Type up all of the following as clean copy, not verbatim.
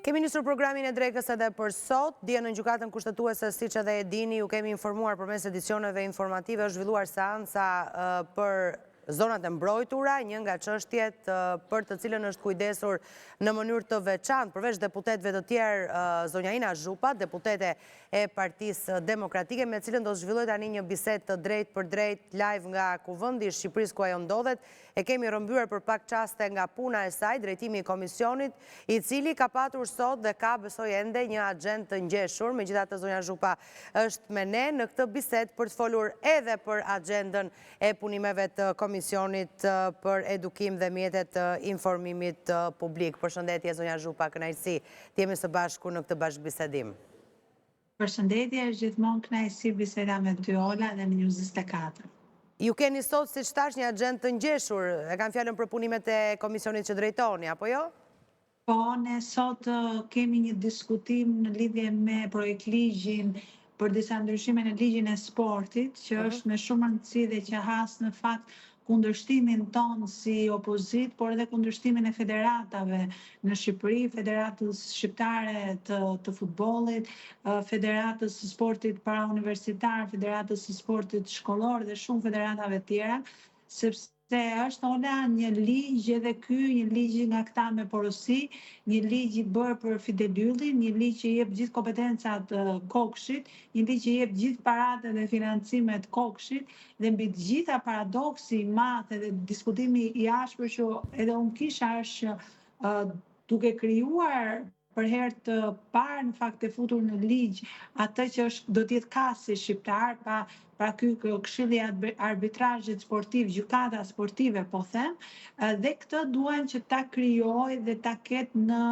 Kemi njësur programin e drekës edhe për sot, dje në gjykatën kushtetuese siç edhe e dini, ju kemi informuar përmes edicioneve informative, është zhvilluar seanca për zonat e mbrojtura, një nga çështjet për të cilën është kujdesur në mënyrë të veçantë, përveç deputetëve të tjerë, zonja Ina Zhupa, deputete e Partisë Demokratike, me cilën do të zhvilloj tani një bisedë të drejtë për drejtë live nga Kuvendi i Shqipërisë ku ajo ndodhet. E kemi rrëmbyer për pak çaste nga puna e saj, drejtimi i komisionit, i cili ka patur sot dhe ka besoj ende një agent të ngjeshur. Megjithatë, zonja Zhupa është me ne në këtë bisedë për të folur edhe për agjendën e punimeve të komisionit për edukim dhe mjetet të informimit publik. Përshëndetje, zonja Zhupa, kënaqësi të jemi së bashku në këtë bashkëbisedim. Përshëndetje, është gjithmonë kënaqësi biseda me ty, Ola, dhe në News 24. Ju keni sot, siç thash, një agent të ngjeshur, e kam fjalën për punimet e komisionit që drejtoni, apo jo? Po, ne sot kemi një diskutim në lidhje me projektligjin për disa ndryshime në ligjin e sportit, që është me shumë rëndësi dhe që has në fakt kundërshtimin tonë si opozit, por edhe kundërshtimin e federatave në Shqipëri, Federatës Shqiptare të futbollit, Federatës së sportit parauniversitar, Federatës së sportit shkollor dhe shumë federatave tjera, sepse është Ola një ligj edhe ky, një ligj nga këta me porosi, një ligj i bërë për Fidelyllin, një ligj që jep gjithë kompetencat Kokshit, një ligj që jep gjithë paratë dhe financimet Kokshit, dhe mbi të gjitha paradoksi i madh dhe diskutimi i ashpër që edhe unë kisha është duke krijuar për herë të parë në fakt e futur në ligj atë që do të jetë kasi shqiptar, pra ky Këshilli i Arbitrazhit Sportiv, gjykata sportive po them, dhe këtë duan që ta krijojë dhe ta ketë në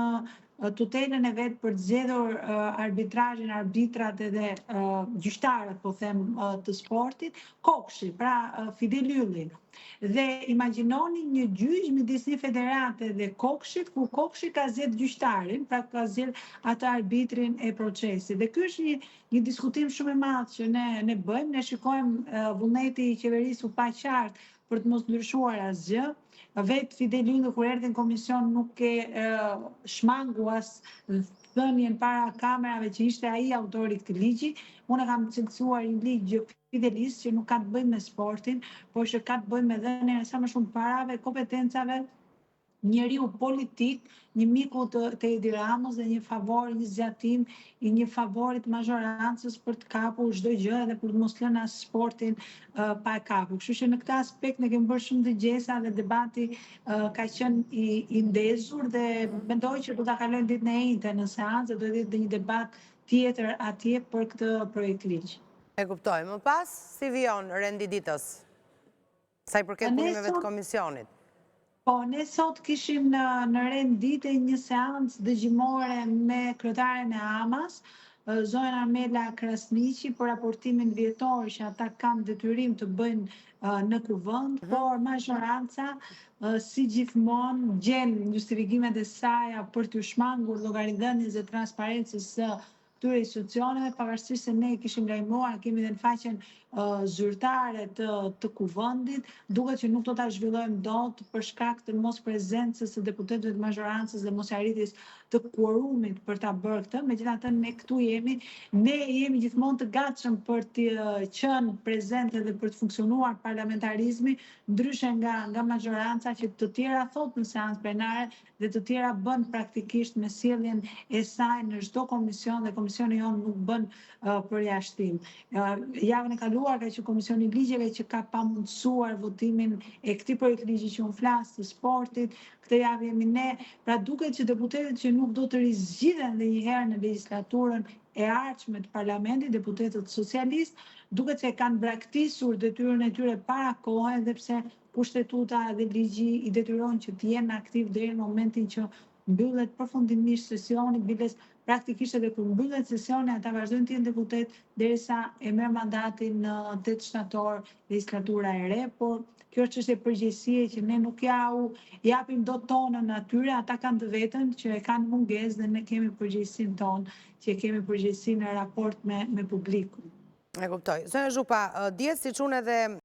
tutelën e vet për të zgjedhur arbitrazhin, arbitrat edhe gjyqtarët, po them, të sportit, Kokshi, pra Fidelyllin. Dhe imagjinoni një gjyq midis një federate dhe Kokshit, ku Kokshi ka zgjedhur gjyqtarin, pra ka zgjedhur atë arbitrin e procesit. Dhe ky është një diskutim shumë i madh që ne bëjmë, ne shikojmë vullneti i qeverisë u pa qartë për të mos ndryshuar asgjë. Vetë Fidelylli kur erdhi në komision nuk e shmangu as thënien para kamerave që ishte ai autori i këtij ligji. Unë kam cilësuar një ligj Fidelis që nuk ka të bëjë me sportin, por që ka të bëjë me dhënien e sa më shumë parave, kompetencave, njeriu politik, një miku të Edi Ramës dhe një favor, një zgjatim i një favorit mazhorancës për të kapur çdo gjë dhe për të mos lënë as sportin pa e kapur. Kështu që në këtë aspekt ne kemi bërë shumë dëgjesa dhe debati ka qenë i ndezur dhe mendoj që do ta kalojmë ditën e njëjtë në seancë, do të jetë një debat tjetër atje për këtë projekt ligj. E kuptoj. Më pas, si vijon rendi ditës? Sa i përket punimeve të komisionit? Po, ne sot kishim në rend dite një seancë dëgjimore me kryetaren e AMAS, zonën Armela Krasniqi, për raportimin vjetor që ata kanë detyrim të bëjnë në Kuvend, por mazhoranca si gjithmonë gjen justifikimet e saj për të shmangur llogaridhënies dhe transparencës së këtyre institucioneve, pavarësisht se ne kishim lajmëruar, kemi dhe në faqen zyrtare të Kuvendit, duket që nuk do ta zhvillojmë dot për shkak të mos prezencës së deputetëve të mazhorancës dhe mos arritjes të quorumit për ta bërë këtë. Megjithatë ne këtu jemi, ne jemi gjithmonë të gatshëm për të qenë prezente dhe për të funksionuar parlamentarizmi, ndryshe nga mazhoranca që të tjera thot në seancë plenare dhe të tjera bën praktikisht me sjelljen e saj në çdo komision dhe komisioni jonë nuk bën përjashtim. Javën e kaluar ka që Komisioni i Ligjeve që ka pamundsuar votimin e këtij projekt ligji që unë flas të sportit, këtë javë jemi ne, pra duket që deputetët që nuk do të rizgjidhen dhe njëherë në legjislaturën e ardhshme të parlamentit, deputetët socialistë, duket se kanë braktisur detyrën e tyre para kohe, edhe pse kushtetuta dhe ligji i detyrojnë që të jenë aktiv deri në momentin që mbyllet përfundimisht sesioni, biles praktikisht edhe kur mbyllet sesioni ata vazhdojnë të jenë deputet derisa e merr mandatin në 8 shtator legjislatura e re, por kjo është çështje përgjegjësie që ne nuk japim dot tonën atyre, ata kanë të vetën që e kanë mungesë dhe ne kemi përgjegjësinë tonë, që kemi përgjegjësi në raport me publikun. E kuptoj. Zonja Zhupa, dihet siç unë edhe